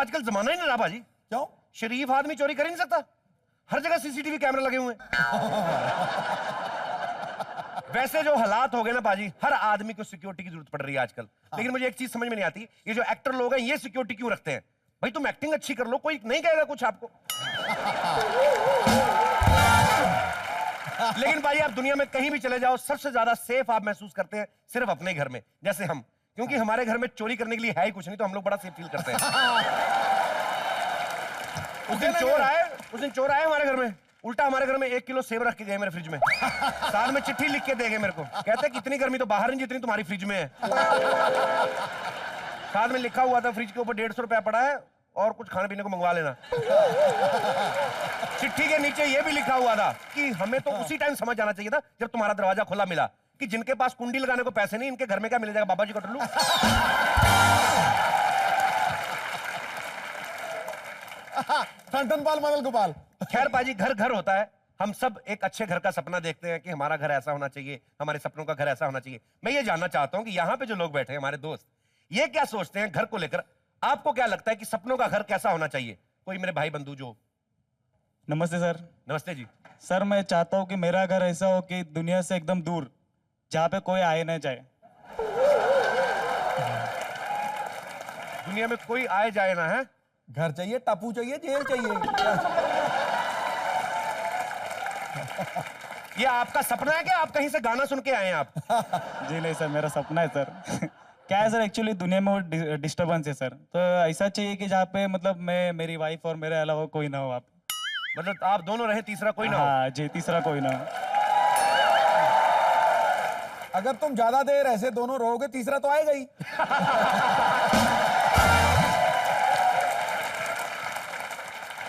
आजकल जमाना ही नहीं रहा भाजी। क्यों? शरीफ आदमी चोरी कर ही नहीं सकता, हर जगह सीसीटीवी कैमरे लगे हुए हैं। वैसे जो हालात हो गए ना पाजी, हर आदमी को सिक्योरिटी की जरूरत पड़ रही है आजकल। लेकिन मुझे एक चीज समझ में नहीं आती, ये जो एक्टर लोग हैं ये सिक्योरिटी क्यों रखते हैं? भाई तुम एक्टिंग अच्छी कर लो, कोई नहीं कहेगा कुछ आपको। लेकिन भाई आप दुनिया में कहीं भी चले जाओ, सबसे ज्यादा सेफ आप महसूस करते हैं सिर्फ अपने घर में। जैसे हम, क्योंकि हमारे घर में चोरी करने के लिए है ही कुछ नहीं, तो हम लोग बड़ा सेफ फील करते हैं। उस दिन चोर आए हमारे घर में, उल्टा हमारे घर में 1 किलो सेब रख के गए मेरे फ्रिज में। साथ में चिट्ठी लिख के दे गए मेरे को, कहते कि इतनी गर्मी तो बाहर नहीं जितनी तुम्हारी फ्रिज में है। साथ में लिखा हुआ था फ्रिज के ऊपर 150 रुपया पड़ा है और कुछ खाने पीने को मंगवा लेना। चिट्ठी के नीचे यह भी लिखा हुआ था कि हमें तो उसी टाइम समझ जाना चाहिए था जब तुम्हारा दरवाजा खुला मिला कि जिनके पास कुंडी लगाने को पैसे नहीं, इनके घर में क्या मिल जाएगा, बाबा जी का टुल्लू। टन पाल मदल गोपाल। खैर पाजी, घर घर होता है। हम सब एक अच्छे घर का सपना देखते हैं कि हमारा घर ऐसा होना चाहिए, हमारे सपनों का घर ऐसा होना चाहिए। मैं ये जानना चाहता हूं कि यहाँ पे जो लोग बैठे हैं हमारे दोस्त, ये क्या सोचते हैं घर को लेकर? आपको क्या लगता है कि सपनों का घर कैसा होना चाहिए? कोई मेरे भाई बंधु जो। नमस्ते सर। नमस्ते जी। सर मैं चाहता हूँ कि मेरा घर ऐसा हो कि दुनिया से एकदम दूर, जहाँ पे कोई आए ना जाए। दुनिया में कोई आए जाए ना है? घर चाहिए, टापू चाहिए, जेल चाहिए। ये आपका सपना है कि आप कहीं से गाना सुन के आए हैं आप? जी नहीं सर, मेरा सपना है सर। क्या है सर, एक्चुअली दुनिया में वो डिस्टर्बेंस है सर, तो ऐसा चाहिए कि जहाँ पे मतलब मैं, मेरी वाइफ और मेरे अलावा कोई ना हो। आप मतलब आप दोनों रहे, तीसरा कोई ना हो? हाँ जी, तीसरा कोई ना हो। अगर तुम ज्यादा देर ऐसे दोनों रहोगे, तीसरा तो आएगा ही।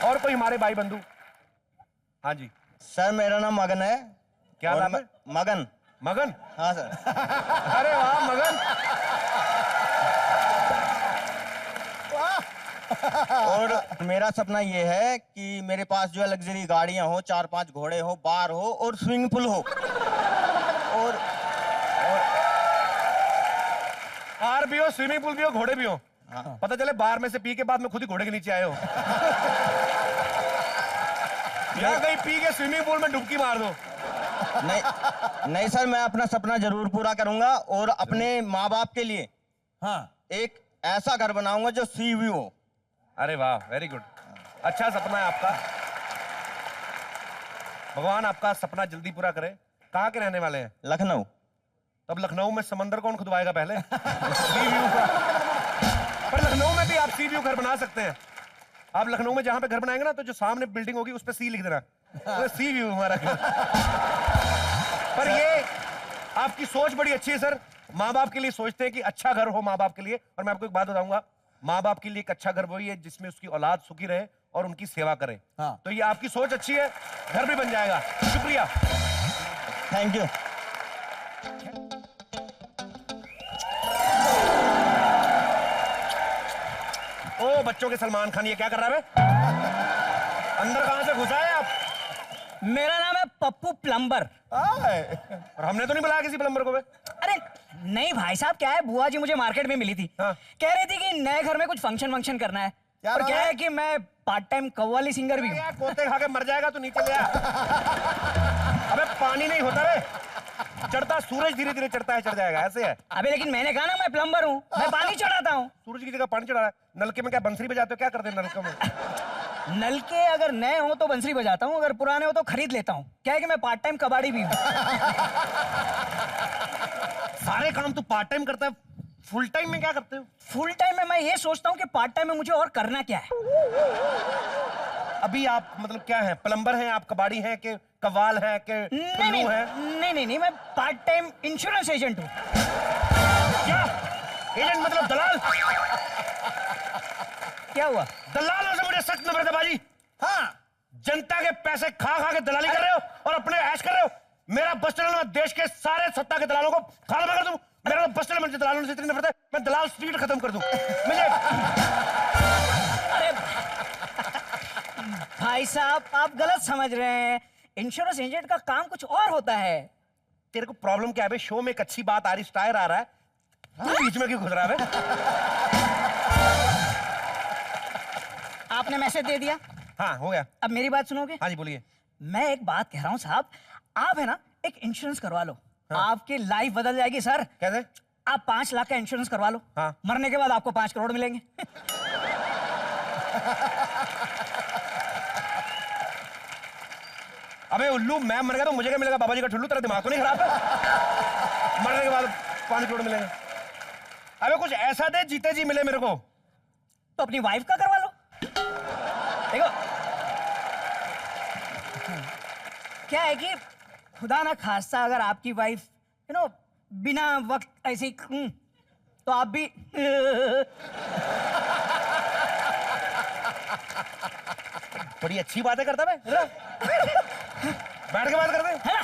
और कोई हमारे भाई बंधु? हाँ जी सर मेरा नाम मगन है। क्या नाम है? मगन। मगन? हाँ सर। अरे वाह मगन। और मेरा सपना ये है कि मेरे पास जो है लग्जरी गाड़ियां हो, 4-5 घोड़े हो, बार हो और स्विमिंग पूल हो। और बार भी हो, स्विमिंग पूल भी हो, घोड़े भी हो। हाँ। पता चले बार में से पी के बाद में खुद ही घोड़े के नीचे आए हो। या कहीं पी के स्विमिंग पूल में डुबकी मार दो। नहीं सर, मैं अपना सपना जरूर पूरा करूंगा और अपने माँ बाप के लिए हाँ, एक ऐसा घर बनाऊंगा जो सी व्यू हो। अरे वाह, वेरी गुड। अच्छा सपना है आपका, भगवान आपका सपना जल्दी पूरा करे। कहाँ के रहने वाले हैं? लखनऊ। तब लखनऊ में समंदर कौन खुदवाएगा पहले? सी व्यू का। पर लखनऊ में भी आप सी व्यू घर बना सकते हैं। आप लखनऊ में जहां पे घर बनाएंगे ना, तो जो सामने बिल्डिंग होगी उस पे सी लिख देना, तो सी व्यू हमारा घर। पर ये आपकी सोच बड़ी अच्छी है सर। माँ बाप के लिए सोचते हैं कि अच्छा घर हो माँ बाप के लिए। और मैं आपको एक बात बताऊंगा, माँ बाप के लिए एक अच्छा घर वही है जिसमें उसकी औलाद सुखी रहे और उनकी सेवा करे। हाँ। तो ये आपकी सोच अच्छी है, घर भी बन जाएगा। शुक्रिया, थैंक यू। ओ बच्चों के सलमान खान, ये क्या कर रहा है? अंदर कहां से घुसा है आप? मेरा नाम है पप्पू प्लम्बर। और हमने तो नहीं बुलाया किसी प्लम्बर को बे? अरे नहीं भाई साहब, क्या है, बुआ जी मुझे मार्केट में मिली थी। हाँ। कह रही थी कि नए घर में कुछ फंक्शन करना है। क्या और बात क्या है? है कि मैं पार्ट टाइम कव्वाली सिंगर भी हूँ। यार कोते खा के मर जाएगा तो नीचे ले आ। अबे पानी नहीं होता रे, चढ़ता सूरज धीरे धीरे चढ़ता है, चढ़ जाएगा, ऐसे है। अबे लेकिन मैंने कहा ना मैं प्लम्बर हूँ, मैं पानी चढ़ाता हूँ। सूरज की जगह पानी चढ़ा रहा है। नलके में क्या बंसरी बजाते हो? क्या करते हैं नलके में? नलके अगर नए हो तो बंसरी बजाता हूँ, अगर पुराने हो तो खरीद लेता हूँ। क्या है कि मैं पार्ट टाइम कबाड़ी भी हूँ। सारे काम तू पार्ट टाइम करता है, फुल टाइम में क्या करते हो? फुल टाइम में मैं ये सोचता हूँ कि पार्ट टाइम में मुझे और करना क्या है। अभी आप मतलब क्या है, प्लम्बर हैं आप, कबाड़ी हैं कि कव्वाल हैं कि टुल्लू हैं? नहीं, मैं पार्ट टाइम इंश्योरेंस एजेंट हूँ। क्या एजेंट मतलब दलाल? क्या हुआ? दलालों से मुझे सख्त नफरत है बाजी। हाँ, जनता के पैसे खा खा के दलाली कर रहे हो और अपने ऐश कर रहे हो। मेरा बस चैनल में देश के सारे सत्ता के दलालों को खाना कर दूं। मेरा बस चैनल में दलालों से इतनी नफरत है, मैं दलाल स्ट्रीट खत्म कर दूं। मुझे अरे भाई साहब, आप गलत समझ रहे हैं। इंश्योरेंस एजेंट का काम कुछ और होता है। तेरे को प्रॉब्लम क्या है बे? शो में एक अच्छी बात आ रही, स्टायर आ रहा है, तू बीच में क्यों घुस रहा है? आपने मैसेज दे दिया, हाँ हो गया। अब मेरी बात सुनोगे? हाँ जी बोलिए। मैं एक बात कह रहा हूँ साहब, आप है ना एक इंश्योरेंस करवा लो, आपकी लाइफ बदल जाएगी सर। कैसे? आप 5 लाख का इंश्योरेंस करवा लो, हाँ। मरने के बाद आपको 5 करोड़ मिलेंगे। अबे उल्लू, मैं मर गया तो मुझे क्या मिलेगा? बाबा जी का ठुल्लू, तेरा दिमाग तो नहीं खराब है? मरने के बाद 5 करोड़ मिलेंगे? अबे कुछ ऐसा दे जीते जी मिले मेरे को। तो अपनी वाइफ का करवा लो। देखो क्या है कि खुदा ना खास्ता अगर आपकी वाइफ बिना वक्त ऐसे तो आप भी बड़ी अच्छी बातें करता है बैठ के बात करते हैं। है ना?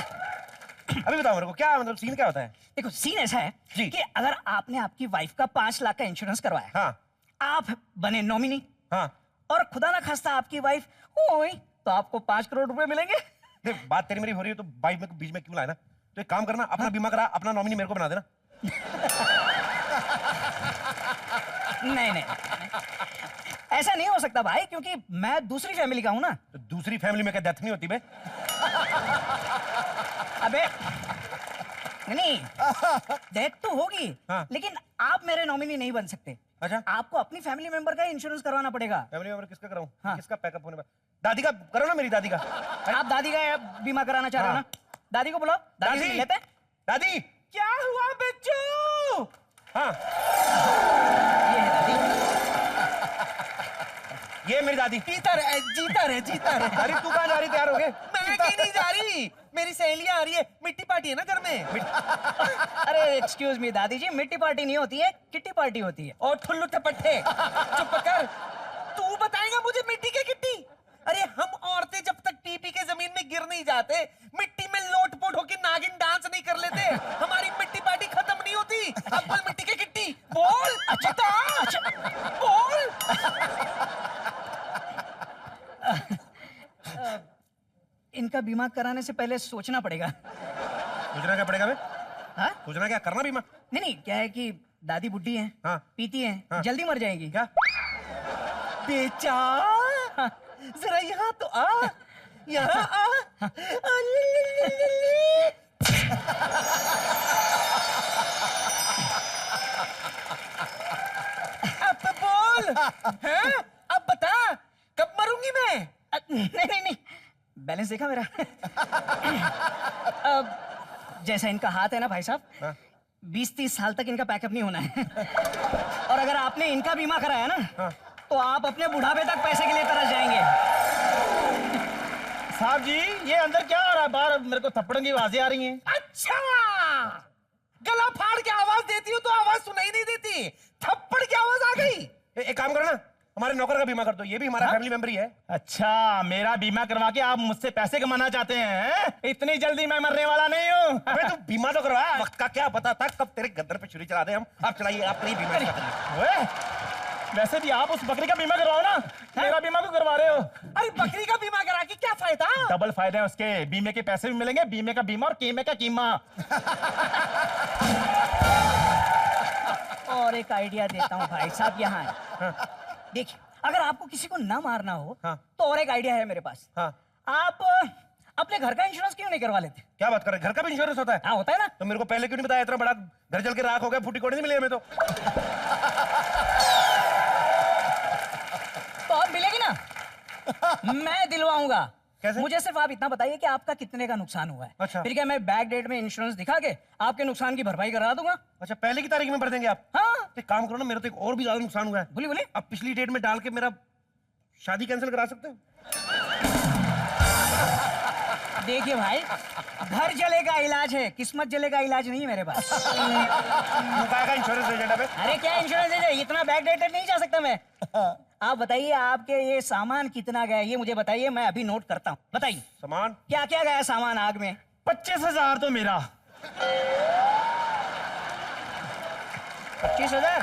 अभी बताओ मेरे को क्या मतलब सीन क्या होता है? देखो सीन ऐसा है जी। कि अगर आपने आपकी वाइफ का 5 लाख का इंश्योरेंस करवाया, हाँ आप बने नॉमिनी, हाँ। और खुदा ना खास्ता आपकी वाइफ हुई तो आपको 5 करोड़ रुपए मिलेंगे। देख बात तेरी मेरी हो रही है तो भाई में बीच में क्यों लाया ना? तो एक काम करना, अपना बीमा करा, अपना नॉमिनी मेरे को बना देना। नहीं नहीं, ऐसा नहीं हो सकता भाई, क्योंकि मैं दूसरी फैमिली का हूं ना। तो दूसरी फैमिली में क्या डेथ नहीं होती बे? अबे नहीं, डेथ तो होगी, हाँ। लेकिन आप मेरे नॉमिनी नहीं बन सकते। अच्छा, आपको अपनी फैमिली मेंबर का इंश्योरेंस करवाना पड़ेगा। फैमिली मेंबर किसका कराऊं? हाँ। किसका पैकअप होने पर? दादी का करो ना, मेरी दादी का। आप दादी का बीमा कराना चाह रहे हो हाँ। ना? दादी को बुलाओ, दादी से दादी! मिल लेते हैं। दादी! क्या हुआ बच्चों? हाँ ये है दादी। ये मेरी दादी। जीता रहे, जीता रहे, जीता रहे। अरे तू कहाँ जा रही? तैयार हो गए? मैं कहीं नहीं जा रही, मेरी सहेलियां आ रही है, मिट्टी पार्टी है ना घर में। अरे एक्सक्यूज मी दादी जी, मिट्टी पार्टी नहीं होती है, किट्टी पार्टी होती है। और ठुल्लू टपट्टे चुप कर। तू बताएगा मुझे मिट्टी के किट्टी? अरे हम औरतें जब तक पी पी के जमीन में गिर नहीं जाते, मिट्टी में लोटपोट होके नागिन डांस नहीं कर लेते, हमारी मिट्टी पार्टी खत्म नहीं होती। अब बोल मिट्टी के किट्टी बोल। अच्छा बोल। इनका बीमा कराने से पहले सोचना पड़ेगा। सोचना क्या पड़ेगा बे? हाँ? सोचना क्या? करना बीमा? नहीं नहीं, क्या है कि दादी बुड्ढी है, हाँ। पीती है, हाँ। जल्दी मर जाएंगी। क्या? बेचा जरा यहाँ तो आ, यहाँ आ। अब बोल, हैं? अब बता कब मरूंगी मैं? नहीं नहीं नहीं, बैलेंस देखा मेरा? अब जैसा इनका हाथ है ना भाई साहब, हाँ। 20-30 साल तक इनका पैकअप नहीं होना है। और अगर आपने इनका बीमा कराया ना, हाँ। तो आप अपने बुढ़ापे तक पैसे के लिए तरस जाएंगे। साहब जी, ये अंदर क्या हो रहा है? बाहर मेरे को थप्पड़ों की आवाजें आ रही हैं। अच्छा, गला फाड़ के आवाज देती हूँ तो आवाज सुनाई नहीं देती, थप्पड़ की आवाज आ गई। एक काम करो ना, हमारे नौकर का बीमा कर दो, ये भी हमारा फैमिली मेंबर ही है। अच्छा, मेरा बीमा करवा के आप मुझसे पैसे कमाना चाहते हैं? इतनी जल्दी मैं मरने वाला नहीं हूँ। अबे तू बीमा तो करवा, वक्त का क्या पता था कब तेरे गद्दर पे छुरी चला दे हम। आप चलाइए, आप नहीं बीमा करिए। ओए, वैसे भी आप उस बकरी का बीमा करवाओ ना, मेरा बीमा क्यों करवा रहे हो? अरे बकरी का बीमा करा के क्या फायदा? डबल फायदे हैं उसके, बीमे के पैसे भी मिलेंगे, बीमे का बीमा और कीमे का कीमा। और एक आइडिया देता हूँ भाई साहब, यहाँ है। देखिए, अगर आपको किसी को ना मारना हो, हाँ। तो और एक आइडिया है मेरे पास। हाँ। आप अपने घर का इंश्योरेंस क्यों नहीं करवा लेते? क्या बात कर रहे? घर का भी इंश्योरेंस होता है? हाँ, होता है ना। तो मेरे को पहले क्यों नहीं बताया? इतना बड़ा घर जल के राख हो गया, फूटी कोड़ी नहीं मिली हमें तो। तो अब मिलेगी ना? मैं दिलवाऊंगा। कैसे? मुझे सिर्फ आप इतना बताइए कि आपका कितने का नुकसान हुआ है। अच्छा। फिर क्या मैं बैक डेट में इंश्योरेंस दिखा के आपके नुकसान की भरपाई करा दूंगा। अच्छा, पहले की तारीख में भर देंगे आप? हाँ, एक काम करो ना, मेरा तो एक और भी ज्यादा नुकसान हुआ है। बोलिए बोलिए। अब पिछली डेट में डाल के मेरा शादी कैंसिल करा सकते हो? देखिए भाई, घर जले का इलाज है, किस्मत जले का इलाज नहीं है मेरे पास। तू काय का इंश्योरेंस एजेंट है बे? अरे क्या इंश्योरेंस है? इतना बैक डेटेड नहीं जा सकता मैं। आप बताइए, आपके ये सामान कितना गया ये मुझे बताइए, मैं अभी नोट करता हूँ। बताइए सामान क्या क्या गया सामान आग में? 25,000 तो मेरा। 25,000?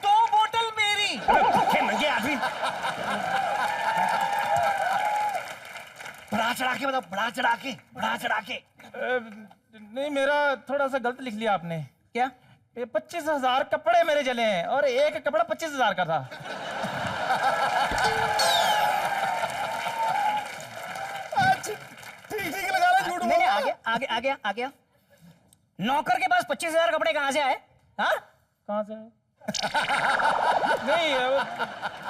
2 बोतल मेरी। अबे भूखे नंगे आदमी, बढ़ा चढ़ा के बताओ, बढ़ा चढ़ा के, बढ़ा चढ़ा के। नहीं, मेरा थोड़ा सा गलत लिख लिया आपने। क्या? ये 25,000 कपड़े मेरे जले हैं और एक कपड़ा 25,000 का था। ठीक ठीक लगा रहा, झूठ नहीं बोल। आगे आगे आगे आगे नौकर के पास 25,000 कपड़े कहाँ से आए? हाँ कहाँ से? नहीं वो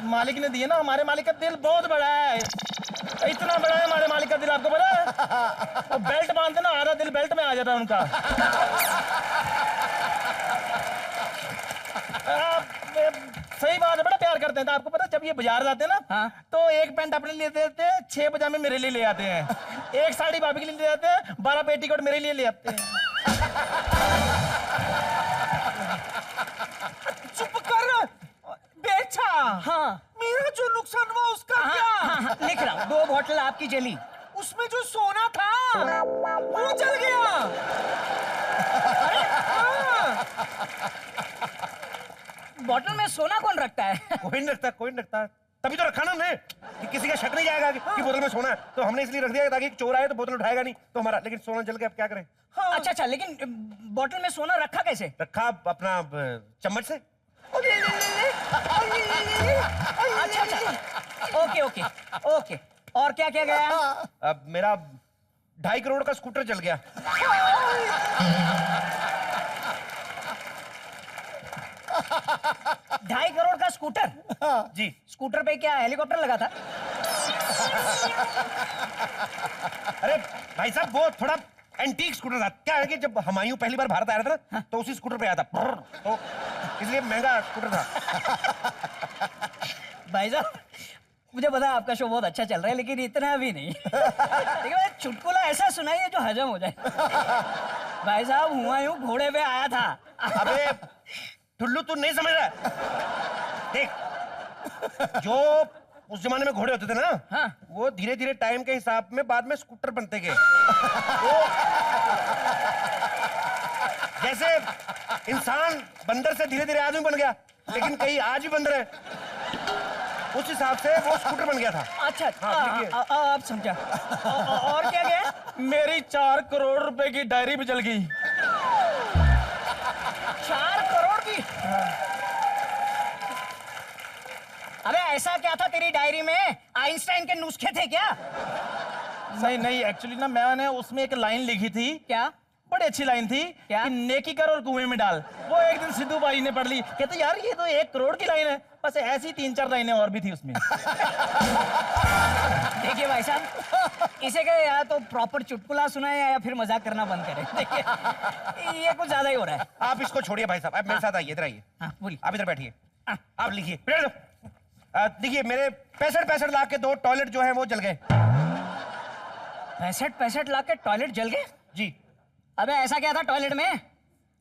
मालिक ने दिए ना। हमारे मालिक का दिल बहुत बड़ा है, इतना बड़ा है हमारे मालिक का दिल, आपको पता है? वो बेल्ट बांधते ना, आधा दिल बेल्ट में आ जाता है उनका। सही बात है, बड़ा प्यार करते हैं। तो आपको पता है, जब ये बाजार जाते हैं ना, हाँ। तो एक पैंट अपने लिए देते हैं, 6 पजामे मेरे लिए ले आते हैं, एक साड़ी भाभी के लिए ले आते हैं, 12 पेटीकोट मेरे लिए ले आते हैं। चुप कर। बेचा? हाँ मेरा जो नुकसान हुआ उसका हाँ, क्या? हाँ, हाँ, लिख रहा हूँ, 2 बोतल आपकी जली। उसमें जो सोना था वो जल गया। अरे हाँ। बोतल में सोना कौन रखता है? कोई नहीं रखता, कोई नहीं रखता। तभी तो रखा ना हमने कि किसी का शक नहीं जाएगा कि बोतल में सोना है। तो हमने इसलिए रख दिया ताकि एक चोर आए तो बोतल उठाएगा नहीं तो हमारा। लेकिन सोना जल गया, अब क्या करें? हाँ। अच्छा अच्छा, लेकिन बोतल में सोना रखा कैसे? रखा अपना चम्मच से। अच्छा अच्छा, ओके ओके ओके। और क्या क्या गया? अब मेरा 2.5 करोड़ का स्कूटर जल गया। ढाई करोड़ का स्कूटर? जी। स्कूटर पे क्या हेलीकॉप्टर लगा था? अरे भाई साहब, वो थोड़ा एंटीक स्कूटर था। क्या है कि जब हुमायूं पहली बार भारत आया था ना, तो उसी स्कूटर पे आया था, तो इसलिए महंगा स्कूटर था। भाई साहब, मुझे पता है आपका शो बहुत अच्छा चल रहा है, लेकिन इतना भी नहीं। लेकिन भाई चुटकुला ऐसा सुनाइए जो हजम हो जाए। भाई साहब, हुमायूं घोड़े पे आया था। अबे टुल्लू, तू नहीं समझ रहा है? देख, जो उस जमाने में घोड़े होते थे ना, हाँ। वो धीरे धीरे टाइम के हिसाब में बाद में स्कूटर बनते गए। वो जैसे इंसान बंदर से धीरे धीरे आदमी बन गया, लेकिन कई आज भी बंदर है, उस हिसाब से वो स्कूटर बन गया था। अच्छा हाँ, लिखिए। अब समझा। और क्या गया? मेरी 4 करोड़ रुपए की डायरी भी जल गई। 4 करोड़ की? अबे ऐसा क्या था तेरी डायरी में? आइंस्टाइन के नुस्खे थे क्या? नहीं नहीं, एक्चुअली ना मैंने उसमें एक लाइन लिखी थी। क्या? बड़ी अच्छी लाइन थी क्या? कि नेकी कर और कुएं में डाल। वो एक दिन सिद्धू भाई ने पढ़ ली, कहते यार ये तो 1 करोड़ की लाइन है। बस ऐसी 3-4 लाइनें और भी थी उसमें। देखिए भाई साहब, इसे कहे या तो प्रॉपर चुटकुला सुनाए या फिर मजाक करना बंद करें। देखिए ये कुछ ज्यादा ही हो रहा है। आप इसको छोड़िए भाई साहब, आप मेरे साथ आइए, इधर आइए। हाँ बोलिए। आप इधर बैठिए, आप लिखिए। देखिए, मेरे 65 लाख के 2 टॉयलेट जो है वो जल गए। 65 लाख के टॉयलेट जल गए? जी। अबे ऐसा क्या था टॉयलेट में?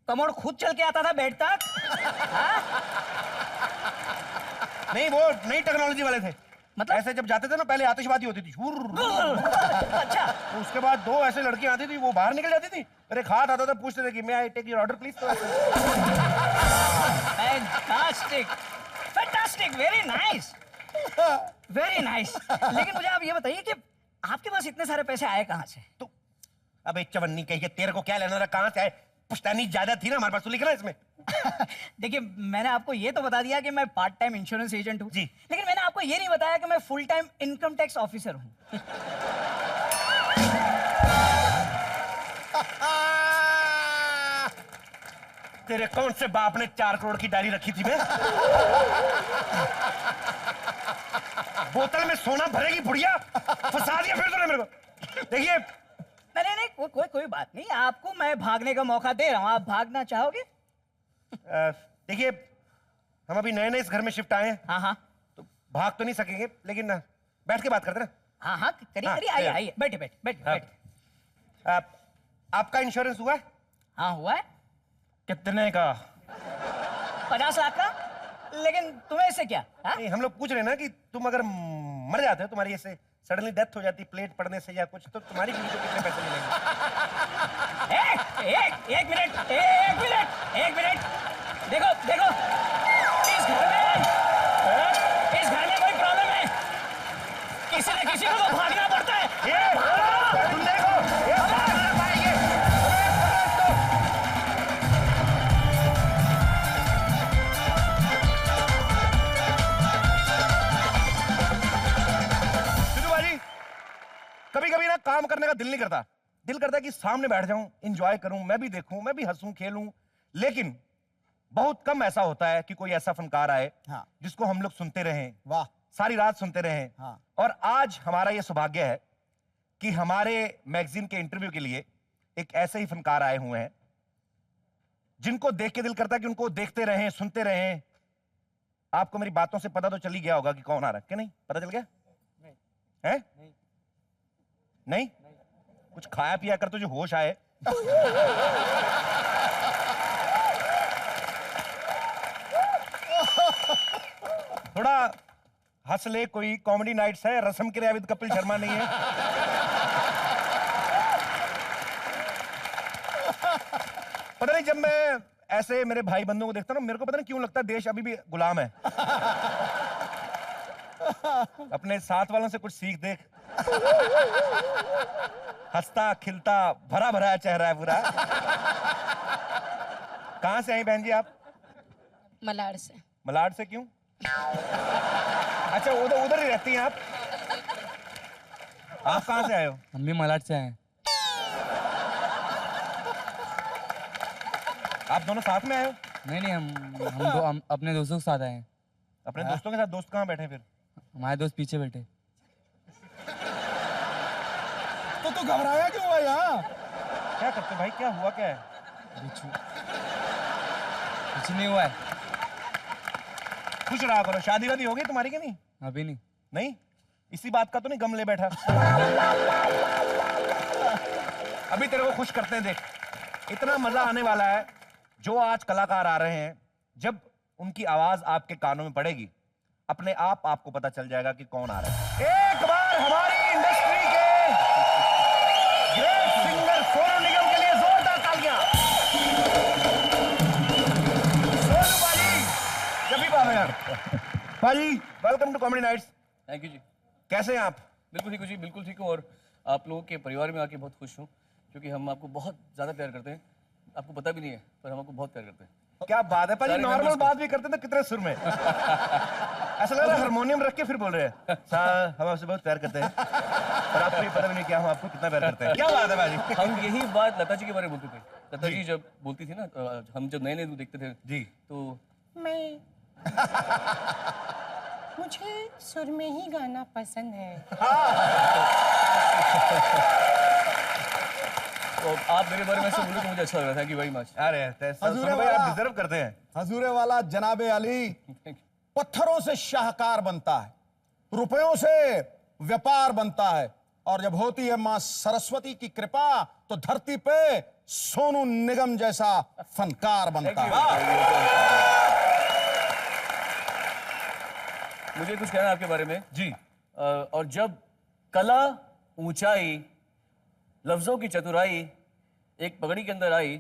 कमोड खुद चल के आता था बेड तक? नहीं, वो नई टेक्नोलॉजी वाले थे। मतलब? ऐसे जब जाते थे ना, पहले आतिशबाजी होती थी, अच्छा। तो उसके बाद 2 ऐसे लड़कियां आती थी, वो बाहर निकल जाती थी, मेरे हाथ आता था, पूछते थे कि may I take your order please. Fantastic, fantastic, very nice, very nice. लेकिन मुझे आप ये बताइए कि आपके पास इतने सारे पैसे आए कहाँ से? तो अबे चवन्नी कही, तेरे को क्या लेना था कहाँ से आए? पुश्तैनी ज्यादा थी ना हमारे पास, तो लिख रहा है इसमें। देखिए, मैंने आपको ये तो बता दिया कि मैं पार्ट टाइम इंश्योरेंस एजेंट हूँ जी। लेकिन मैंने आपको ये नहीं बताया कि मैं full time income tax officer हूँ। तेरे कौन से बाप ने 4 करोड़ की डायरी रखी थी? मैं बोतल में सोना भरेगी बुढ़िया, फंसा दिया फिर तूने मेरे को। देखिए, नहीं नहीं, कोई बात नहीं, आपको मैं भागने का मौका दे रहा हूँ, आप भागना चाहोगे? देखिए, हम अभी नए नए इस घर में शिफ्ट आए हैं, हाँ हाँ तो भाग तो नहीं सकेंगे, लेकिन बैठ के बात करते ना। हाँ हाँ, करिए हाँ, करिए, आइए चलिए। आइए, बैठे बैठे बैठे हाँ। बैठे। आपका इंश्योरेंस हुआ है? हाँ हुआ है, कितने का? 50 लाख का। लेकिन तुम्हें इससे क्या? हाँ? नहीं, हम लोग पूछ रहे हैं ना कि तुम अगर मर जाते हो, तुम्हारी ऐसे सडनली डेथ हो जाती प्लेट पड़ने से या कुछ, तो तुम्हारी बीवी को कितने पैसे मिलेंगे? एक मिनट, देखो देखो, इस घर में कोई प्रॉब्लम है, किसी न किसी को तो भागना पड़ता है। तुम देखो, ये भाग ना पाएंगे। काम करने का दिल नहीं करता। दिल करता है कि सामने बैठ जाऊं, एंजॉय करूं, मैं भी देखूं, मैं भी हंसूं खेलूं। लेकिन बहुत कम ऐसा होता है कि कोई ऐसा फनकार आए हाँ। जिसको हम लोग सुनते रहें, वाह। सारी रात सुनते रहें। हाँ। और आज हमारा ये सौभाग्य है कि हमारे मैगजीन के इंटरव्यू के लिए एक ऐसे ही फनकार आए हुए हैं जिनको देख के दिल करता है कि उनको देखते रहें, सुनते रहें। आपको मेरी बातों से पता तो चल ही गया होगा कि कौन आ रहा है, कि नहीं? पता चल गया? है? नहीं? कुछ खाया पिया कर तुझे होश आए। थोड़ा हंस ले, कोई कॉमेडी नाइट्स है, रस्म के रियाविद कपिल शर्मा नहीं है। पता नहीं, जब मैं ऐसे मेरे भाई बंधुओं को देखता हूं ना, मेरे को पता नहीं क्यों लगता है देश अभी भी गुलाम है। अपने साथ वालों से कुछ सीख देख। हंसता खिलता भरा भरा चेहरा है पूरा। कहां से आई बहन जी आप? मलाड से। मलाड से क्यों? अच्छा, उधर उधर ही रहती हैं आप? आप कहां से आए हो? हम भी मलाड से आए हैं। आप दोनों साथ में आए हो? नहीं हम अपने दोस्तों के साथ आए हैं। अपने दोस्तों के साथ? दोस्त कहां बैठे हैं फिर? हमारे दोस्त पीछे बैठे। तो तू घबराया क्यों हुआ यहाँ? क्या करते भाई, क्या हुआ क्या है? कुछ नहीं हुआ है। खुश रहा करो। शादी वादी हो गई तुम्हारी कि नहीं? अभी नहीं। नहीं? इसी बात का तो नहीं गम ले बैठा? अभी तेरे को खुश करते हैं, देख। इतना मजा आने वाला है। जो आज कलाकार आ रहे हैं, जब उनकी आवाज आपके कानों में पड़ेगी, अपने आप आपको पता चल जाएगा कि कौन आ रहा है। एक बार हमारी इंडस्ट्री के ग्रेट सिंगर सोनू निगम के लिए जोरदार तालियां। सोनू भाई, जब भी बाबा यार। भाई, welcome to comedy nights. Thank you जी। कैसे हैं आप? बिल्कुल ठीक हूँ जी, बिल्कुल ठीक हूँ। और आप लोगों के परिवार में आके बहुत खुश हूँ, क्योंकि हम आपको बहुत ज़्यादा प्यार करते हैं। आपको पता भी नहीं है, पर हम आपको बहुत प्यार करते हैं। क्या बात है भाई, सारे नॉर्मल members को। बात भी करते थे कितने सुर में। ऐसा लग रहा है हारमोनियम रख के फिर बोल रहे हैं, सर हम आपसे बहुत प्यार करते हैं, पर आपको ये पता भी नहीं क्या हम आपको कितना प्यार करते हैं। क्या बात है भाई? हम यही बात लता जी के बारे में बोलते थे। लता जी जब बोलती थी ना, हम जब नए नए देखते थे जी, तो मुझे सुर में ही गाना पसंद है। तो आप मेरे बारे में ऐसे बोले तो मुझे अच्छा लग रहा है। Thank you very much. अरे सोनू भाई आप डिजर्व करते हैं। हजूरे वाला जनाबे अली पत्थरों से शाहकार बनता है, रुपयों से व्यापार बनता है, और जब होती है मां सरस्वती की कृपा तो धरती पे सोनू निगम जैसा फनकार बनता है। मुझे कुछ कहना है आपके बारे में जी। और जब कला, ऊंचाई, लफ्जों की चतुराई एक पगड़ी के अंदर आई,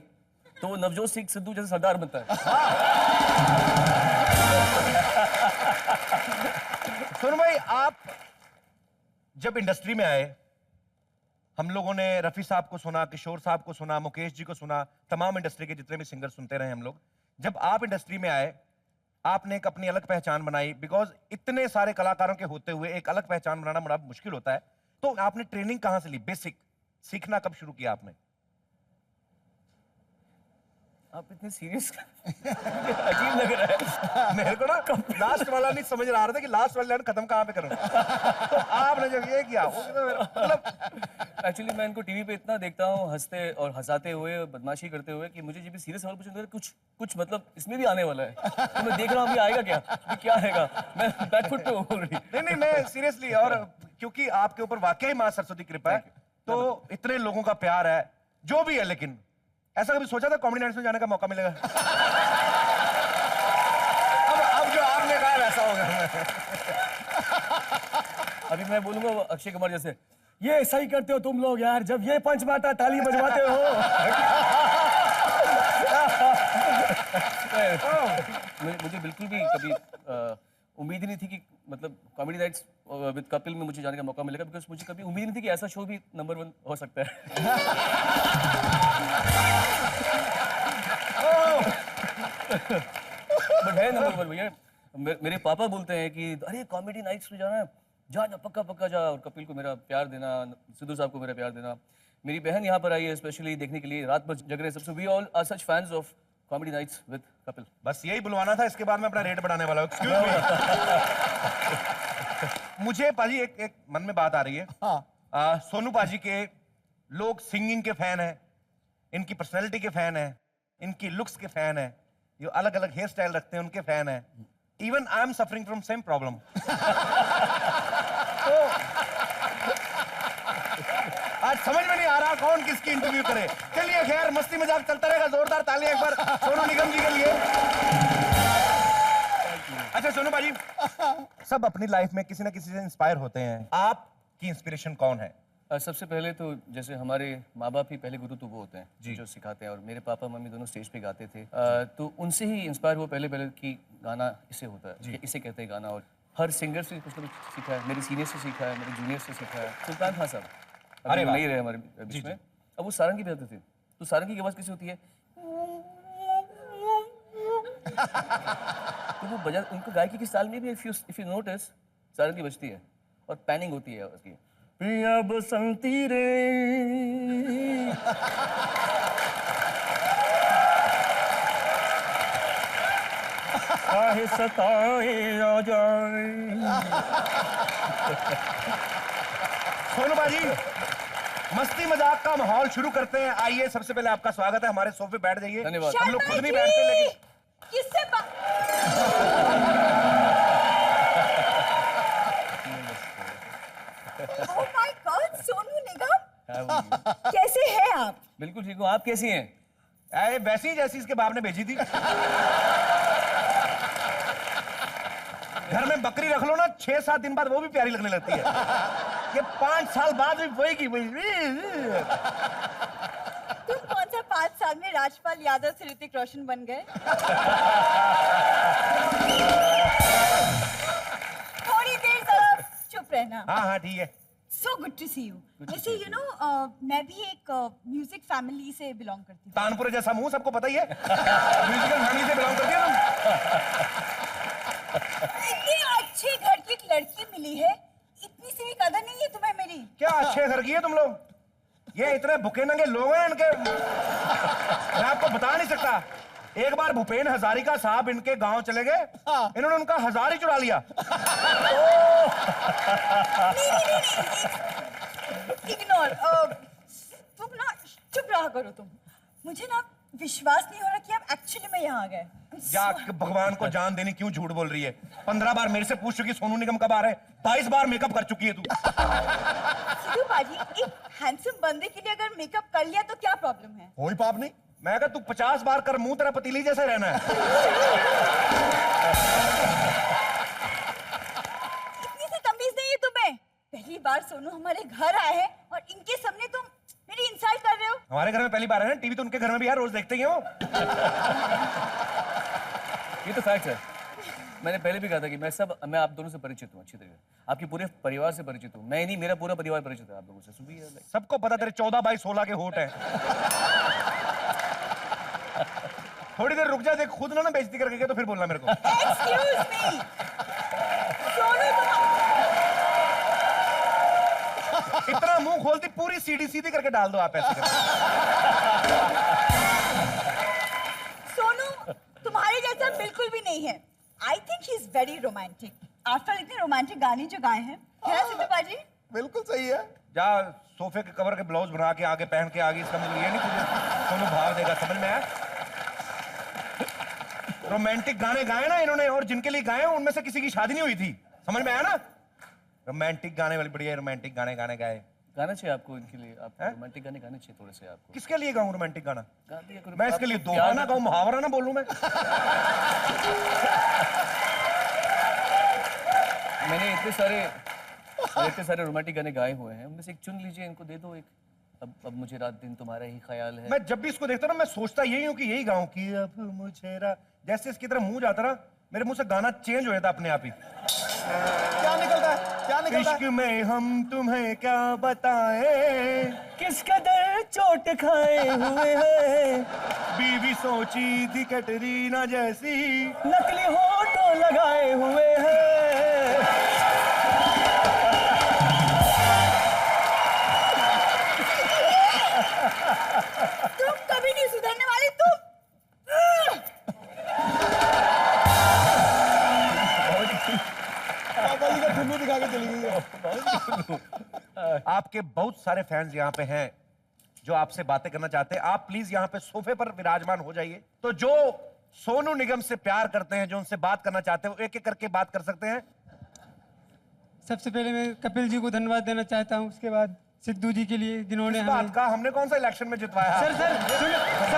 तो वो नवजोत सिंह सिद्धू जैसे सरदार बनता है। सोनू भाई, आप जब इंडस्ट्री में आए, हम लोगों ने रफी साहब को सुना, किशोर साहब को सुना, मुकेश जी को सुना, तमाम इंडस्ट्री के जितने भी सिंगर सुनते रहे हम लोग। जब आप इंडस्ट्री में आए, आपने एक अपनी अलग पहचान बनाई, बिकॉज इतने सारे कलाकारों के होते हुए एक अलग पहचान बनाना बड़ा मुश्किल होता है। तो आपने ट्रेनिंग कहां से ली? बेसिक सीखना कब शुरू किया आपने? आप इतने सीरियस अजीब लग रहा है मेरे को ना लास्ट वाला नहीं समझ रहा था कि लास्ट वाला लाइन खत्म कहां पे करूं। तो आपने जब ये किया, वो तो मतलब एक्चुअली मैं इनको टीवी पे इतना देखता हूँ हंसते और हंसाते हुए, बदमाशी करते हुए, कि मुझे जब भी सीरियस सवाल पूछे कुछ कुछ मतलब इसमें भी आने वाला है। तो मैं देख रहा हूँ अभी आएगा क्या, अभी क्या आएगा। मैं बैकफुट पे हूँ ऑलरेडी। नहीं, मैं सीरियसली, और क्योंकि आपके ऊपर वाकई मां सरस्वती की कृपा है, तो इतने लोगों का प्यार है, जो भी है। लेकिन ऐसा कभी सोचा था कॉमेडी नाइट्स में जाने का मौका मिलेगा? अब जो आपने कहा वैसा हो गया। अभी मैं बोलूंगा अक्षय कुमार जैसे, ये ऐसा ही करते हो तुम लोग यार, जब ये पंच मारता ताली बजवाते हो। मुझे बिल्कुल भी कभी उम्मीद ही नहीं थी कि मतलब कॉमेडी नाइट्स विद कपिल में मुझे जाने का मौका मिलेगा, बिकॉज मुझे कभी उम्मीद नहीं थी कि ऐसा शो भी नंबर 1 हो सकता है। बट है नंबर 1 भैया। मेरे पापा बोलते हैं कि अरे कॉमेडी नाइट्स में जाना है, जा जा पक्का पक्का जा, और कपिल को मेरा प्यार देना, सिद्धू साहब को मेरा प्यार देना। मेरी बहन यहाँ पर आई है स्पेशली देखने के लिए, रात भर जग रहे हैं सबसे। We all are such fans of Comedy Nights with Kapil. बस यही बुलवाना था, इसके बाद मैं अपना रेट बढ़ाने वाला हूँ। Excuse me. मुझे पाजी एक मन में बात आ रही है। सोनू पाजी के लोग सिंगिंग के फैन हैं, इनकी पर्सनैलिटी के फैन हैं, इनकी लुक्स के फैन हैं, जो अलग अलग हेयर स्टाइल रखते हैं उनके फैन हैं। Even I am suffering from same problem. तो आज समझ में नहीं आ रहा कौन किसकी इंटरव्यू करे। चलिए खैर, मस्ती मजाक चलता रहेगा। जोरदार तालियां एक बार सोनू निगम जी के लिए। अच्छा सोनू भाजी, सब अपनी लाइफ में किसी ना किसी से इंस्पायर होते हैं। आपकी इंस्पिरेशन कौन है? सबसे पहले तो जैसे हमारे माँ बाप ही पहले गुरु तो वो होते हैं जी, जो सिखाते हैं। और मेरे पापा मम्मी दोनों स्टेज पे गाते थे, तो उनसे ही इंस्पायर हुआ पहले कि गाना इसे होता है, इसे कहते हैं गाना। और हर सिंगर से कुछ ना कुछ सीखा है। मेरे सीनियर से सीखा है, मेरे जूनियर से सीखा है। सुल्तान खान साहब अरे नहीं रहे हमारे बीच में। अब वो सारंगी बजाते थे, तो सारंगी की आवाज़ कैसी होती है? तो वो बजा, उनको गायकी की स्टाइल में भी इफ यू नोटिस सारंगी बजती है और पैनिंग होती है उसकी। पिया बसंती रे काहे सताए आ जाए। सोनू बाजी, मस्ती मजाक का माहौल शुरू करते हैं। आइए, सबसे पहले आपका स्वागत है। हमारे सोफे बैठ जाइए। धन्यवाद। हम लोग खुद नहीं बैठते, लेकिन किससे oh my God, Sonu Nigam, कैसे हैं आप? बिल्कुल ठीक हूँ, आप कैसी हैं? वैसी जैसी इसके बाप ने भेजी थी। घर में बकरी रख लो ना, 6-7 दिन बाद वो भी प्यारी लगने लगती है। ये 5 साल बाद भी वही की वही। तुम कौन सा 5 साल में राजपाल यादव से ऋतिक रोशन बन गए? थोड़ी देर जरा चुप रहना। हाँ हाँ ठीक है। So good to see you. वैसे you know, मैं भी एक म्यूजिक फैमिली से बिलोंग करती हूँ। तानपुर जैसा मुंह, सबको पता ही है। म्यूजिकल फैमिली से बिलोंग करती है तुम। इतनी अच्छे घर की एक लड़की मिली है, इतनी सी भी कदर नहीं है तुम्हें मेरी? क्या अच्छे घर की है तुम लोग? ये इतने भूखे नंगे लोग हैं इनके, मैं आपको बता नहीं सकता। एक बार भूपेन हजारिका साहब इनके गांव चले गए, इन्होंने उनका 1000 ही चुरा लिया। इग्नोर। तुम ना चुप रहा करो तुम। मुझे ना विश्वास नहीं हो रहा कि आप एक्चुअली में यहाँ आ गए। जा, भगवान को जान देनी क्यों झूठ बोल रही है? 15 बार मेरे से पूछ चुकी सोनू निगम कब आ रहे हैं। 22 बार मेकअप कर चुकी है तू। सिद्धू पाजी, एक हैंडसम बंदे के लिए अगर मेकअप कर लिया तो क्या प्रॉब्लम है? कोई पाप नहीं। मैं कहा तू 50 बार कर, मुंह तेरा पतीली जैसे रहना है। इतनी सी तमीज नहीं है तुम्हें? पहली बार सोनू हमारे घर आए हैं और इनके सामने तुम मेरी इंसल्ट कर रहे हो। हमारे घर में पहली बार है ना, टीवी तो उनके घर में भी है, रोज देखते ही हैं वो। ये तो फैक्ट है। मैंने पहले भी कहा था कि मैं आप दोनों से परिचित हूँ अच्छी तरह, आपके पूरे परिवार से परिचित हूँ। मैं नहीं, मेरा पूरा परिवार परिचित है आप लोगों से। सबको पता तेरे 14/16 के होठ हैं। थोड़ी देर रुक जा, देख खुद ना बेइज्जती करके गए तो फिर बोलना मेरे को। Excuse me. सोनू इतना मुंह खोलती, पूरी सीधी सीधी करके डाल दो आप ऐसे करके। सोनू तुम्हारे जैसा बिल्कुल भी नहीं है। I think he is very romantic. After इतने रोमांटिक गाने जो गाए हैं, क्या सिद्धू पाजी? बिल्कुल सही है। जा सोफे के कवर के ब्लाउज बना के आगे पहन के आगे, इसका मतलब ये नहीं तुझे सोनू भाव देगा, समझ में आया? रोमांटिक गाने गाए ना इन्होंने, और जिनके लिए गाए उनमें से किसी की शादी नहीं हुई थी, समझ में आया ना? रोमांटिक गाने वाली बढ़िया रोमांटिक गाने गाए। गाना चाहिए आपको इनके लिए, आप रोमांटिक गाने गाने चाहिए थोड़े से आपको। किसके लिए गाऊं रोमांटिक गाना? गा दिया करो। मैं इसके लिए दोहा ना गाऊं, मुहावरा ना बोलूं मैं? मैंने इतने सारे रोमांटिक गाने गाए हुए हैं, उनमें से एक चुन लीजिए, इनको दे दो एक। अब मुझे रात दिन तुम्हारा ही ख्याल है। मैं जब भी इसको देखता ना, मैं सोचता यही हूँ कि यही गाऊं कि अब मुझे जैसे इसकी तरह मुंह जाता ना, मेरे मुंह से गाना चेंज हो जाता अपने आप ही। क्या निकलता है? क्या निकलता इश्क में हम तुम्हें क्या बताएं, किस कदर चोट खाए हुए हैं, बीवी सोची थी कैटरीना जैसी, नकली होठों लगाए हुए हैं। चुन्नू दिखा के चली गई है। आपके बहुत सारे फैंस यहाँ पे हैं जो आपसे बातें करना चाहते हैं। आप प्लीज यहाँ पे सोफे पर विराजमान हो जाइए। तो जो सोनू निगम से प्यार करते हैं, जो उनसे बात करना चाहते हैं, वो एक एक करके बात कर सकते हैं। सबसे पहले मैं कपिल जी को धन्यवाद देना चाहता हूँ, उसके बाद सिद्धू जी के लिए जिन्होंने इस हमें बात का हमने कौन सा इलेक्शन में जितवाया? सर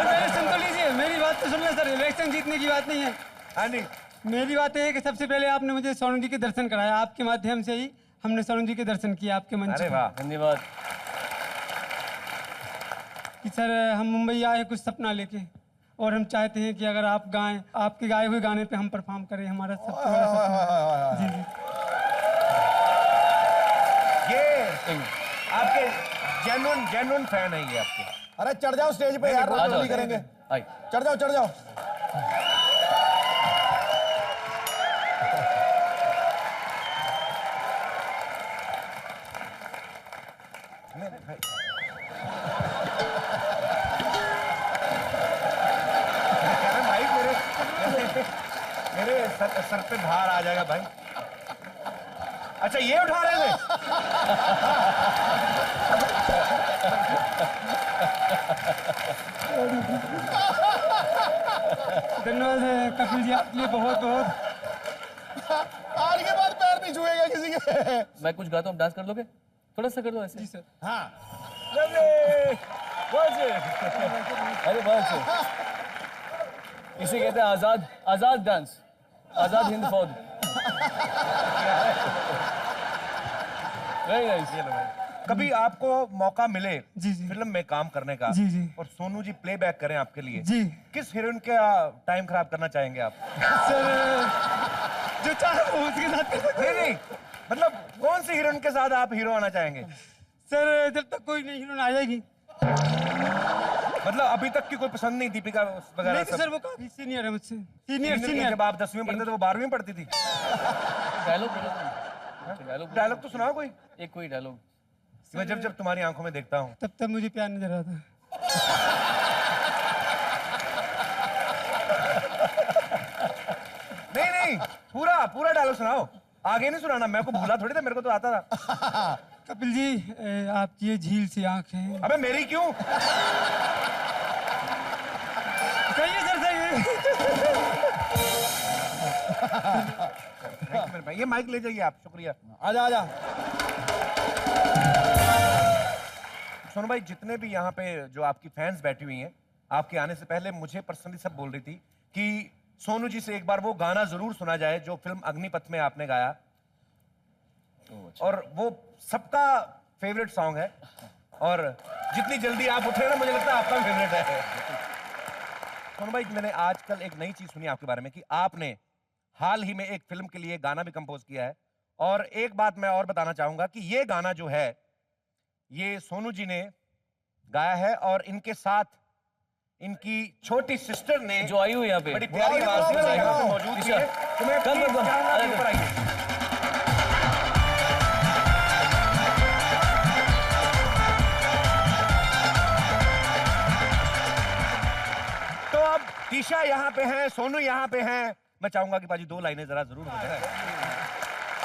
मेरी सुन तो लीजिए, मेरी बात तो सुन ले सर, इलेक्शन जीतने की बात नहीं है। हाँ जी, मेरी बात यह है कि सबसे पहले आपने मुझे सोनू जी के दर्शन कराया, आपके माध्यम से ही हमने सोनू जी के दर्शन किए आपके मंच अरे पर। वाह, धन्यवाद। कि सर हम मुंबई आए कुछ सपना लेके, और हम चाहते हैं कि अगर आप गाएं, आपके गाए हुए गाने पे हम परफॉर्म करें, हमारा सबसे बड़ा सपना। जी जी, ये आपके जेन्युइन फैन है ये आपके। अरे चढ़ जाओ स्टेज पे यार, आ जाओ, रंगोली करेंगे। आइए। चढ़ जाओ चढ़ जाओ। भाई भाई मेरे सर पे भार आ जाएगा भाई। अच्छा ये उठा रहे थे? धन्यवाद है कपिल जी, आपके लिए बहुत बहुत। आज के बाद पैर नहीं छुएगा किसी के। मैं कुछ गाता हूँ, डांस कर लोगे? थोड़ा सा कर दो ऐसे। जी सर। हाँ लवली! बहुत से। अरे बहुत से। इसे कहते हैं आजाद, आजाद डांस, आजाद हिंद फौज। Very nice. कभी आपको मौका मिले जी, जी। फिल्म में काम करने का, जी, जी। और सोनू जी प्लेबैक करें आपके लिए, जी किस हीरोइन का टाइम खराब करना चाहेंगे आप? सर, जो चाहे वो उसके साथ कर सकते हैं। नहीं मतलब कौन सी हीरोइन के साथ आप हीरो आना चाहेंगे? सर जब तक कोई नहीं हीरोइन आ जाएगी। मतलब अभी तक की कोई पसंद नहीं, दीपिका वगैरह नहीं तो सब? सर वो काफी सीनियर है मुझसे, सीनियर जब सीनियर। आप 10वीं में पढ़ते थे वो 12वीं में पढ़ती थी। डायलॉग डायलॉग तो सुनाओ कोई। एक कोई डायलॉग। मैं जब तुम्हारी आंखों में देखता हूँ तब मुझे प्यार नजर आता है। नहीं पूरा डायलॉग सुनाओ, आगे नहीं सुनाना। मैं को भूला थोड़ी था, मेरे को तो आता था। कपिल जी, आपकी ये झील सी आंख है। अबे मेरी क्यों? सही है सर, सही है। मेरे भाई ये माइक ले जाइए आप, शुक्रिया। आजा आजा। सोनू भाई, जितने भी यहाँ पे जो आपकी फैंस बैठी हुई हैं, आपके आने से पहले मुझे पर्सनली सब बोल रही थी कि सोनू जी से एक बार वो गाना जरूर सुना जाए जो फिल्म अग्निपथ में आपने गाया। और वो सबका फेवरेट सॉन्ग है, और जितनी जल्दी आप उठे ना, मुझे लगता है आपका फेवरेट है। सोनू भाई, मैंने आजकल एक नई चीज सुनी आपके बारे में कि आपने हाल ही में एक फिल्म के लिए गाना भी कंपोज किया है। और एक बात मैं और बताना चाहूंगा कि ये गाना जो है, ये सोनू जी ने गाया है, और इनके साथ इनकी छोटी सिस्टर ने, जो आई हुई यहाँ पे, बड़ी प्यारी आवाज से मौजूद ईशा, है। तो मैं कम please कम, चाहूंगा कि अरे, ऊपर आइए। तो अब टीशा यहाँ पे हैं, सोनू यहाँ पे हैं। मैं चाहूंगा कि बाजी 2 लाइनें जरा जरूर हो जाए।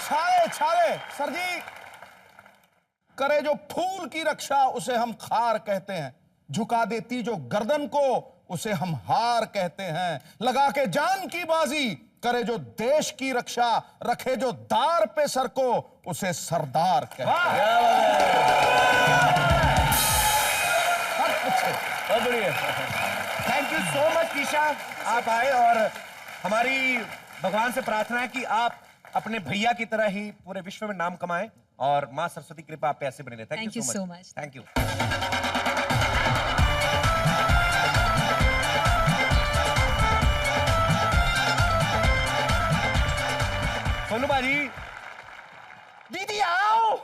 छाले छाले सर जी, करे जो फूल की रक्षा उसे हम खार कहते हैं, झुका देती जो गर्दन को उसे हम हार कहते हैं, लगा के जान की बाजी करे जो देश की रक्षा, रखे जो दार पे सर को उसे सरदार कहते हैं। बहुत बढ़िया। Thank you so much Trisha, आप आए, और हमारी भगवान से प्रार्थना है कि आप अपने भैया की तरह ही पूरे विश्व में नाम कमाएं, और मां सरस्वती कृपा आप पे ऐसे बने रहे। Thank you so much. Thank you. Sonu बाजी, दीदी आओ,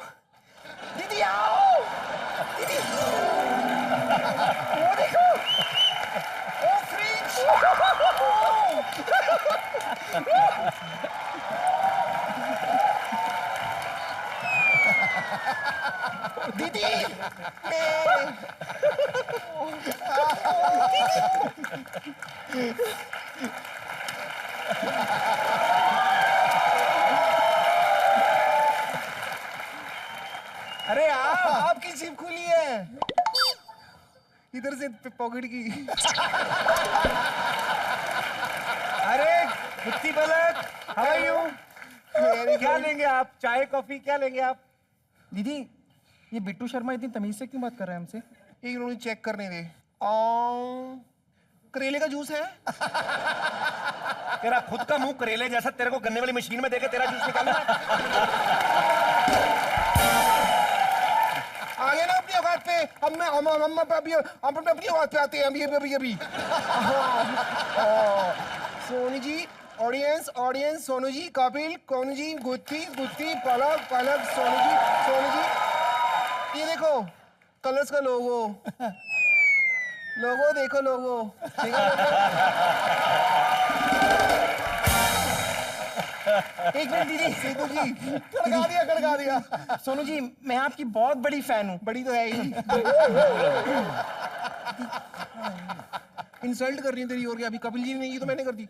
दीदी आओ, दीदी वो देखो, ओ फ्रिज, दीदी इधर से पॉकेट की। अरे गुत्ती पलक, हाउ आर यू? क्या लेंगे आप? चाय कॉफी क्या लेंगे आप? दीदी ये बिट्टू शर्मा इतनी तमीज से क्यों बात कर रहा है हमसे? एक उन्होंने चेक करने दे। करेले का जूस है? तेरा खुद का मुंह करेले जैसा, तेरे को गन्ने वाली मशीन में देके तेरा जूस निकालना। आगे ना अपनी औकात पे। अब मैं हम अभी अपनी औकात पे आते हैं अभी। सोनू जी, ऑडियंस, सोनू जी, कपिल, कोनू जी, गुत्ती, पलक, सोनू जी, ये देखो कलर्स का लोगो देखो, लोगो ठीक है। एक मिनट दीदी, सीतू जी, कड़का दिया। सोनू जी मैं आपकी बहुत बड़ी फैन हूँ। बड़ी तो है ही। इंसल्ट कर रही है तेरी और क्या? अभी कपिल जी ने नहीं की तो मैंने कर दी।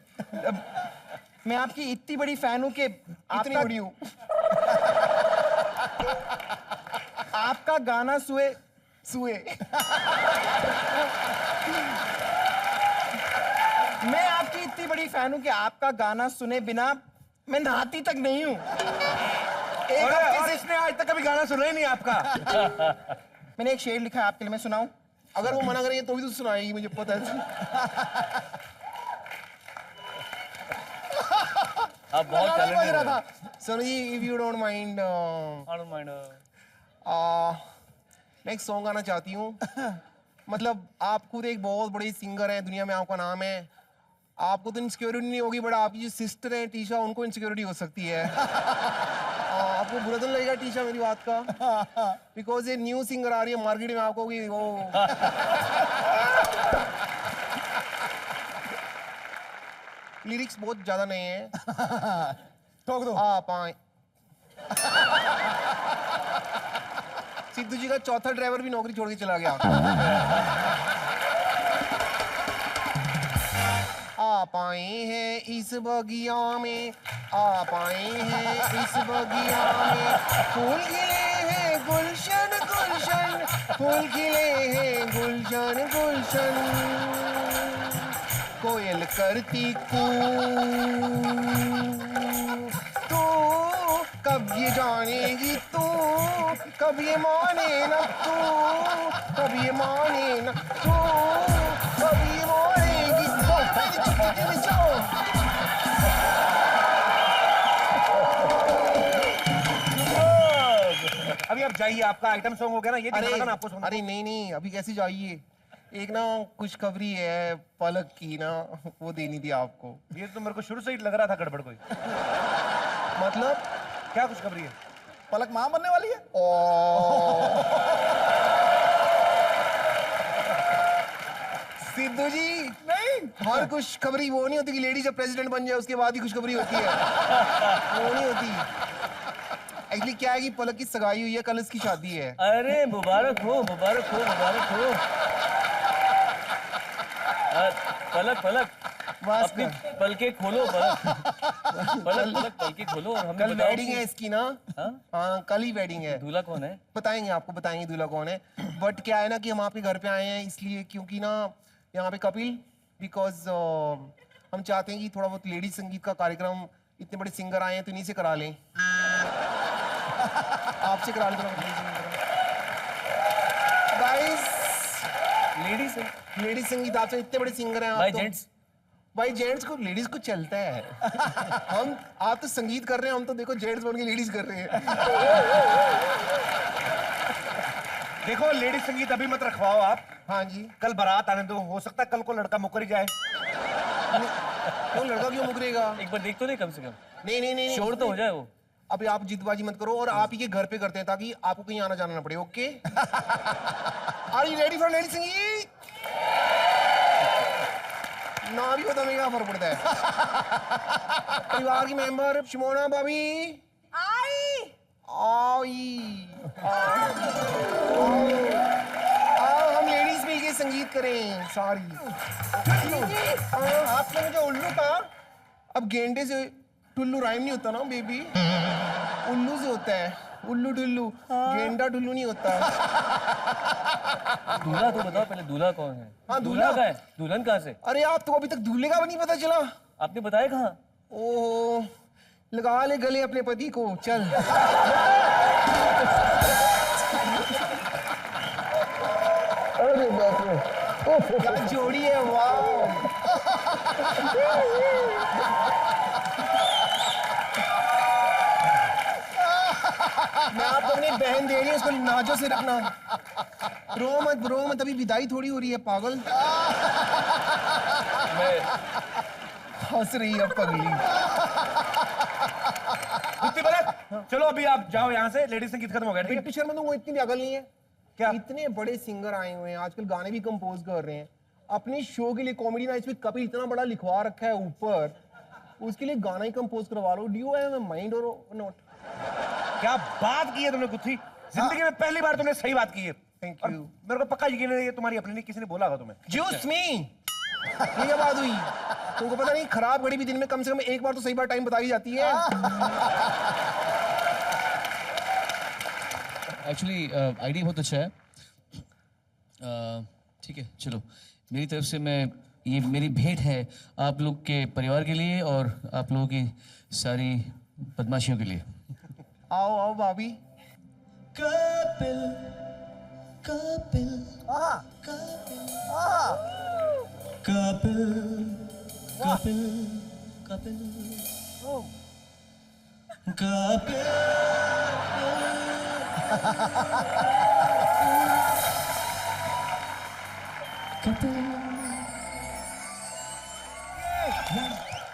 मैं आपकी इतनी बड़ी फैन हूँ कि इतनी बड़ी हूँ। आपका गाना सुए मैं आपकी इतनी बड़ी फैन हूँ कि आपका गाना सुने बिना मैं नहाती तक नहीं हूँ। और इसने आज तक कभी गाना सुना ही नहीं आपका। मैंने एक शेर लिखा है आपके लिए, मैं सुनाऊं? अगर वो मना करेंगे तो भी तो सुनाएगी, मुझे पता है। आप बहुत टैलेंटेड हैं। Sonu ji, if you don't mind, I don't mind. मैं एक सॉन्ग गाना चाहती हूँ। मतलब आप खुद एक बहुत बड़ी सिंगर हैं, दुनिया में आपका नाम है। आपको तो इनसिक्योरिटी नहीं होगी, बट आपकी जो सिस्टर है टीशा, उनको इनसिक्योरिटी हो सकती है। आपको बुरा तो नहीं लगेगा टीशा मेरी बात का? बिकॉज ये न्यू सिंगर आ रही है मार्केट में, आपको कि वो लिरिक्स बहुत ज्यादा नहीं है। ठोक दो। पाए सिद्धू जी का चौथा ड्राइवर भी नौकरी छोड़ के चला गया। आप आए हैं इस बगिया में, आप आए हैं इस बगिया में, फूल खिले हैं गुलशन, फूल खिले हैं गुलशन, कोयल करती कू, तू कब ये जानेगी, तू कब ये माने ना, तू कब ये माने ना, तू कब ये मानेगी। अभी आप जाइए, आपका आइटम सॉन्ग हो गया ना, ये दिखाना था ना आपको सुनना। अरे नहीं, अभी कैसे जाइए? एक ना खुशखबरी है पलक की ना, वो देनी थी आपको। ये तो मेरे को शुरू से ही लग रहा था गड़बड़ कोई। मतलब क्या खुशखबरी है? पलक मां बनने वाली है। सिद्धू जी नहीं, हर खुशखबरी वो नहीं होती कि लेडी जब प्रेसिडेंट बन जाए उसके बाद ही खुशखबरी होती है। वो नहीं होती। एक्चुअली क्या है कि पलक की सगाई हुई है, कल इसकी शादी है। अरे मुबारक हो। पलक अपनी पलके खोलो। पलक पलके खोलो। और कल वेडिंग है इसकी ना। हाँ कल ही वेडिंग है। दूल्हा कौन है? आपको बताएंगे दूल्हा कौन है। बट क्या है ना कि हम आपके घर पे आए हैं इसलिए क्योंकि ना यहाँ पे कपिल, बिकॉज हम चाहते हैं कि थोड़ा बहुत लेडी संगीत का कार्यक्रम, इतने बड़े सिंगर आए हैं तो इन्हीं से करा लें। आपसे करा लें गाइस। लेडीज संगीत, आपसे इतने बड़े सिंगर हैं। भाई जेंट्स को, लेडीज को चलता है। आप तो संगीत कर रहे हैं, हम तो देखो जेंट्स बन के लेडीज कर रहे हैं। देखो लेडीज संगीत अभी मत रखवाओ आप। हाँ जी, कल बारात आने दो, हो सकता है कल को लड़का मुकर जाए। वो लड़का क्यों मुकरेगा? एक बार देख तो नहीं कम से कम। नहीं शोर तो हो जाए वो। अभी आप जिदबाजी मत करो, और आप ही के घर पे करते हैं ताकि आपको कहीं आना जाना ना पड़े। Okay? Are you ready for lady Sangeet? ना भी पता नहीं क्या फर्क पड़ता है। परिवार की मेंबर शिमोना भाभी हम लेडीज मिलके संगीत करें सारी। आपने मुझे उल्लू कहा, अब गेंडे से टुल्लू राइम नहीं होता ना बेबी। उल्लू से होता है, उल्लू डुल्लू, गेंडा डुल्लू नहीं होता। दूल्हा तो बताओ पहले, दूल्हा कौन है? हाँ, दूल्हा दूल्हा। का है, दुल्हन कहाँ से? अरे आप तो अभी तक दूल्हे का भी नहीं पता चला? आपने बताया कहाँ? ओह, लगा ले गले अपने पति को, चल। अरे बाप रे, क्या जोड़ी है, वाह। मैं आपको अपनी बहन दे रही हूँ, उसको नाजों से रखना। रो मत, अभी विदाई थोड़ी हो रही है, पागल। हंस रही है पगली। कुत्ती बलक, चलो अभी आप जाओ यहाँ से, लेडीज संगीत खत्म हो गया, ठीक है? पिक्चर में तो वो इतनी भी अकल नहीं है। क्या? इतने बड़े सिंगर आए हुए हैं आजकल, गाने भी कंपोज कर रहे हैं अपने शो के लिए। कॉमेडी नाइट्स में कपिल इतना बड़ा लिखवा रखा है ऊपर, उसके लिए गाना ही कंपोज करवा लो। Do you have a mind और नॉट? क्या बात की है तुमने कुत्ती, जिंदगी में पहली बार तुमने सही बात की है। Thank you. मेरे को पक्का यकीन है ये तुम्हारी अपनी नहीं, किसी ने बोला होगा तुम्हें। जूस मी, ये क्या बात हुई? तुमको पता नहीं, खराब घड़ी भी दिन में कम से कम एक बार तो सही बार टाइम बताई जाती है। एक्चुअली आइडिया बहुत अच्छा है। ठीक है, चलो मेरी तरफ से मैं ये मेरी भेंट है आप लोग के परिवार के लिए और आप लोगों की सारी बदमाशियों के लिए। आओ आओ भाभी। कपिल कपिल कपिल कपिल कपिल कपिल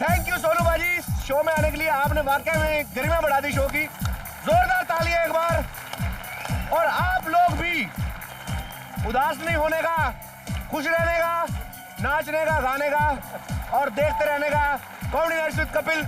थैंक यू सोनू बाजी, शो में आने के लिए। आपने वाकई में गरिमा बढ़ा दी शो की। जोरदार तालियां एक बार। और आप लोग भी उदास नहीं होने का, खुश रहने का, नाचने का, गाने का और देखते रहने का। Comedy Nights with Kapil